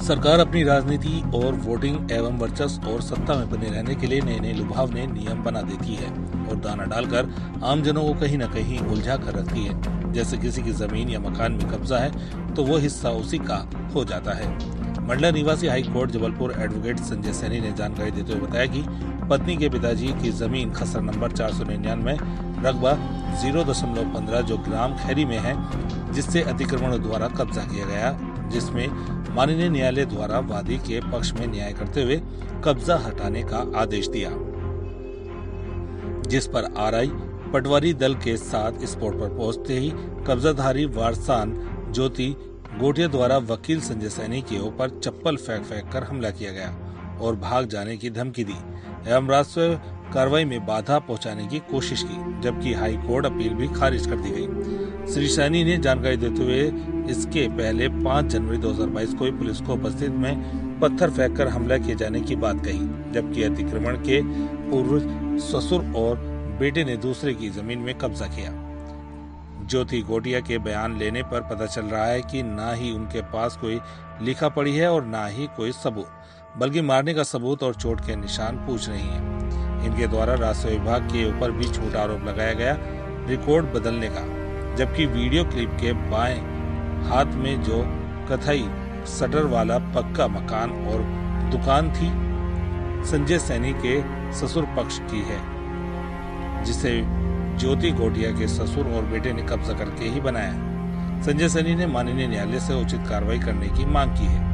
सरकार अपनी राजनीति और वोटिंग एवं वर्चस्व और सत्ता में बने रहने के लिए नए नए लुभावने नियम बना देती है और दाना डालकर आमजनों को कहीं न कहीं उलझा कर रखती है। जैसे किसी की जमीन या मकान में कब्जा है तो वो हिस्सा उसी का हो जाता है। मंडला निवासी high court Jabalpur advocate Sanjay Saini ने जानकारी देते हुए बताया कि पत्नी के पिताजी की जमीन खसरा नंबर 499 रकबा 0.15 जो ग्राम खैरी में है, जिससे अतिक्रमण द्वारा कब्जा किया गया, जिसमें माननीय न्यायालय द्वारा वादी के पक्ष में न्याय करते हुए कब्जा हटाने का आदेश दिया, जिस पर आरआई पटवारी दल के साथ स्पॉट पर पहुंचते ही कब्जाधारी वारसान ज्योति गोटिया द्वारा वकील संजय सैनी के ऊपर चप्पल फेंक कर हमला किया गया और भाग जाने की धमकी दी एवं राजस्व कार्रवाई में बाधा पहुंचाने की कोशिश की, जबकि हाई कोर्ट अपील भी खारिज कर दी गई। श्री सैनी ने जानकारी देते हुए इसके पहले 5 जनवरी 2022 को पुलिस को उपस्थित में पत्थर फेंककर हमला किए जाने की बात कही, जबकि अतिक्रमण के पूर्व ससुर और बेटे ने दूसरे की जमीन में कब्जा किया। ज्योति गोटिया के बयान लेने पर पता चल रहा है कि ना ही उनके पास कोई लिखा पढ़ी है और ना ही कोई सबूत, बल्कि मारने का सबूत और चोट के निशान पूछ रही हैं। इनके द्वारा राजस्व विभाग के ऊपर भी झूठा आरोप लगाया गया रिकॉर्ड बदलने का, जबकि वीडियो क्लिप के बाएं हाथ में जो कथई शटर वाला पक्का मकान और दुकान थी संजय सैनी के ससुर पक्ष की है, जिसे ज्योति गोटिया के ससुर और बेटे ने कब्जा करके ही बनाया। संजय सैनी ने माननीय न्यायालय से उचित कार्रवाई करने की मांग की है।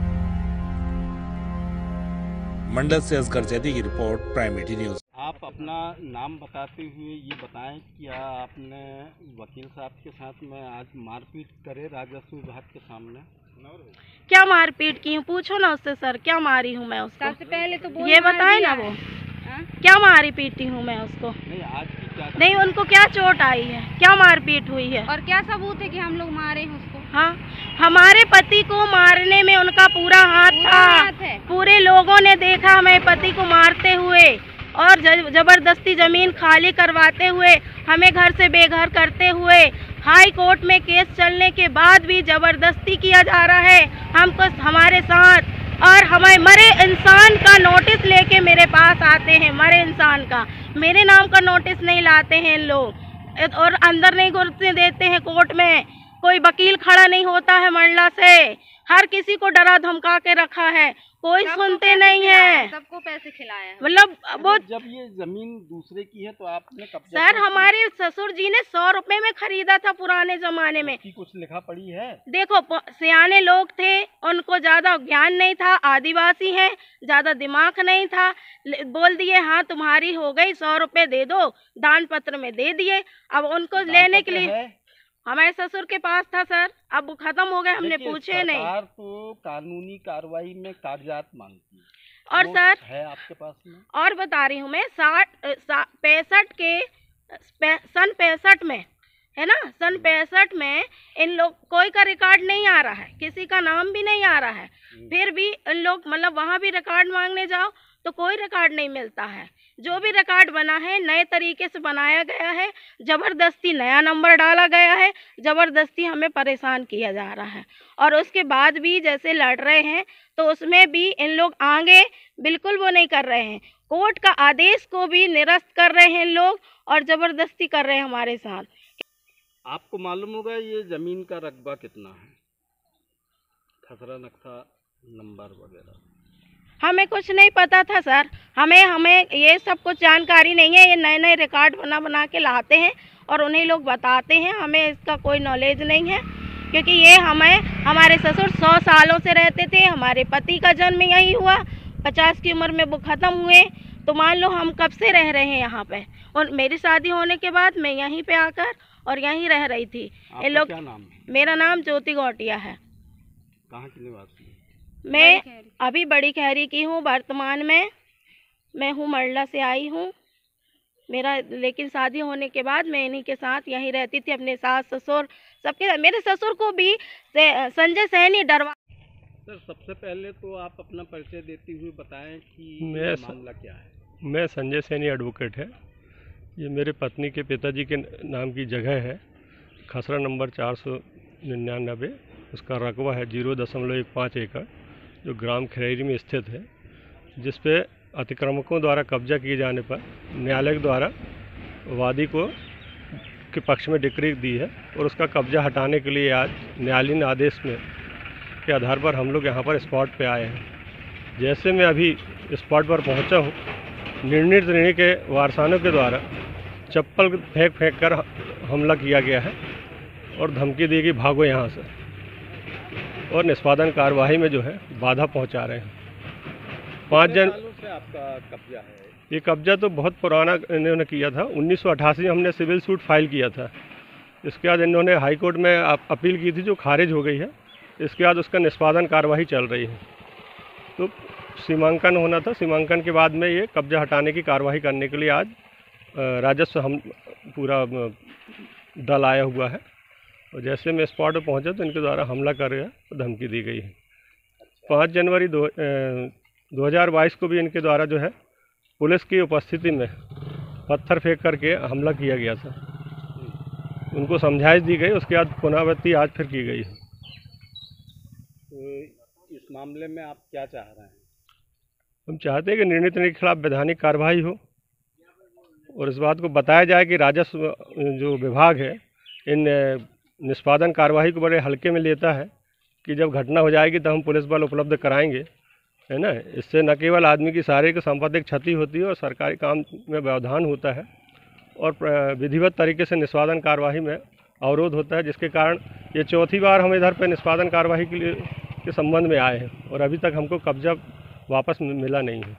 मंडल से असगर जैदी की रिपोर्ट, प्राइम मीडिया न्यूज। आप अपना नाम बताते हुए ये बताएं कि आपने वकील साहब के साथ में आज मारपीट करे राजस्व विभाग के सामने। क्या मारपीट की हूँ, पूछो ना उससे सर, क्या मारी हूँ मैं उसको? सबसे पहले तो ये बताए ना वो क्या मारी पीटी हूँ मैं उसको? नहीं, आज की क्या नहीं, उनको क्या चोट आई है, क्या मारपीट हुई है और क्या सबूत है कि हम लोग मारे हैं उसको? हाँ, हमारे पति को मारने में उनका पूरा हाथ था। पूरे लोगों ने देखा हमें पति को मारते हुए और जबरदस्ती जमीन खाली करवाते हुए, हमें घर से बेघर करते हुए, हाई कोर्ट में केस चलने के बाद भी जबरदस्ती किया जा रहा है हमको हमारे साथ। और हमें मरे इंसान का नोटिस लेके मेरे पास आते हैं, मरे इंसान का, मेरे नाम का नोटिस नहीं लाते हैं लोग और अंदर नहीं घुसने देते हैं कोर्ट में। कोई वकील खड़ा नहीं होता है मंडला से, हर किसी को डरा धमका के रखा है, कोई सुनते नहीं है, सबको पैसे खिलाया है। मतलब वो जब ये जमीन दूसरे की है तो आपने कब्जा? सर, हमारे ससुर जी ने 100 रुपए में खरीदा था पुराने जमाने में। की कुछ लिखा पड़ी है? देखो, सियाने लोग थे, उनको ज्यादा ज्ञान नहीं था, आदिवासी हैं, ज्यादा दिमाग नहीं था, बोल दिए हाँ तुम्हारी हो गई, 100 रुपए दे दो, दान पत्र में दे दिए। अब उनको लेने के लिए हमारे ससुर के पास था सर, अब वो खत्म हो गए, हमने पूछे नहीं। सरकार तो कानूनी कार्रवाई में कागजात मांगती है और सर है आपके पास में? और बता रही हूँ मैं, 65 के सन 65 में है ना, सन 65 में इन लोग कोई का रिकॉर्ड नहीं आ रहा है, किसी का नाम भी नहीं आ रहा है, फिर भी इन लोग मतलब वहाँ भी रिकॉर्ड मांगने जाओ तो कोई रिकॉर्ड नहीं मिलता है। जो भी रिकॉर्ड बना है नए तरीके से बनाया गया है, जबरदस्ती नया नंबर डाला गया है, जबरदस्ती हमें परेशान किया जा रहा है। और उसके बाद भी जैसे लड़ रहे हैं तो उसमें भी इन लोग आगे बिल्कुल वो नहीं कर रहे हैं, कोर्ट का आदेश को भी निरस्त कर रहे हैं लोग और जबरदस्ती कर रहे हैं हमारे साथ। आपको मालूम होगा ये जमीन का रकबा कितना है, खसरा नक्शा नंबर वगैरह? हमें कुछ नहीं पता था सर, हमें ये सब कुछ जानकारी नहीं है। ये नए नए रिकॉर्ड बना के लाते हैं और उन्हीं लोग बताते हैं, हमें इसका कोई नॉलेज नहीं है, क्योंकि ये हमारे ससुर 100 सालों से रहते थे, हमारे पति का जन्म यही हुआ, 50 की उम्र में वो ख़त्म हुए, तो मान लो हम कब से रह रहे हैं यहाँ पे। और मेरी शादी होने के बाद मैं यहीं पे आकर और यहीं रह रही थी। ये लोग, क्या नाम है? मेरा नाम ज्योति गोटिया है। कहाँ की निवासी? मैं अभी बड़ी खैरी की हूँ, वर्तमान में मैं हूँ मंडला से आई हूँ। मेरा लेकिन शादी होने के बाद मैं इन्हीं के साथ यहीं रहती थी, अपने सास ससुर सबके। मेरे ससुर को भी संजय सैनी डरवा। सर, सबसे पहले तो आप अपना परिचय देते हुए बताएं कि मामला क्या है। मैं संजय सैनी एडवोकेट है। ये मेरे पत्नी के पिताजी के नाम की जगह है, खसरा नंबर 499, उसका रकबा है 0.15 एकड़। जो ग्राम खरेरी में स्थित है, जिस पे अतिक्रमकों द्वारा कब्जा किए जाने पर न्यायालय द्वारा वादी को के पक्ष में डिक्री दी है और उसका कब्जा हटाने के लिए आज न्यायालयीन आदेश में के आधार पर हम लोग यहाँ पर स्पॉट पे आए हैं। जैसे मैं अभी स्पॉट पर पहुँचा हूँ, निर्णीत श्रेणी के वारसानों के द्वारा चप्पल फेंक कर हमला किया गया है और धमकी दी गई भागो यहाँ से, और निष्पादन कार्यवाही में जो है बाधा पहुँचा रहे हैं। 5 जन से आपका कब्जा है? ये कब्जा तो बहुत पुराना इन्होंने किया था। 1988 में हमने सिविल सूट फाइल किया था। इसके बाद इन्होंने हाई कोर्ट में अपील की थी, जो खारिज हो गई है। इसके बाद उसका निष्पादन कार्यवाही चल रही है। तो सीमांकन होना था, सीमांकन के बाद में ये कब्जा हटाने की कार्रवाई करने के लिए आज राजस्व हम पूरा दल आया हुआ है। और जैसे मैं स्पॉट पर पहुँचा तो इनके द्वारा हमला कर रहा तो धमकी दी गई है। 5 जनवरी 2022 को भी इनके द्वारा जो है पुलिस की उपस्थिति में पत्थर फेंक करके हमला किया गया था। उनको समझाइश दी गई, उसके बाद पुनरावृत्ति आज फिर की गई है। तो इस मामले में आप क्या चाह रहे हैं? हम चाहते हैं कि निर्णीत के खिलाफ वैधानिक कार्रवाई हो और इस बात को बताया जाए कि राजस्व जो विभाग है इन निष्पादन कार्रवाई को बड़े हल्के में लेता है, कि जब घटना हो जाएगी तो हम पुलिस बल उपलब्ध कराएंगे, है ना। इससे न केवल आदमी की शारीरिक सांपत्तिक क्षति होती है और सरकारी काम में व्यवधान होता है और विधिवत तरीके से निष्पादन कार्यवाही में अवरोध होता है, जिसके कारण ये चौथी बार हम इधर पे निष्पादन कार्यवाही के संबंध में आए हैं और अभी तक हमको कब्जा वापस मिला नहीं है।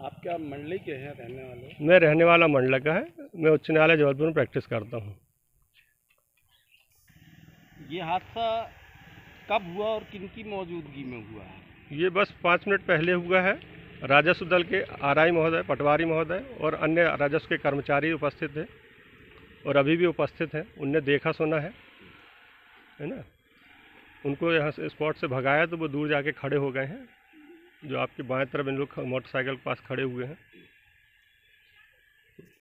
आप क्या मंडली के हैं, रहने वाले? मैं रहने वाला मंडला का है। मैं उच्च न्यायालय जबलपुर में प्रैक्टिस करता हूँ। ये हादसा कब हुआ और किनकी मौजूदगी में हुआ है? ये बस 5 मिनट पहले हुआ है। राजस्व दल के आरआई महोदय, पटवारी महोदय और अन्य राजस्व के कर्मचारी उपस्थित हैं और अभी भी उपस्थित हैं। उनने देखा सुना है ना। उनको यहाँ से स्पॉट से भगाया तो वो दूर जाके खड़े हो गए हैं, जो आपके बाएं तरफ इन लोग मोटरसाइकिल के पास खड़े हुए हैं।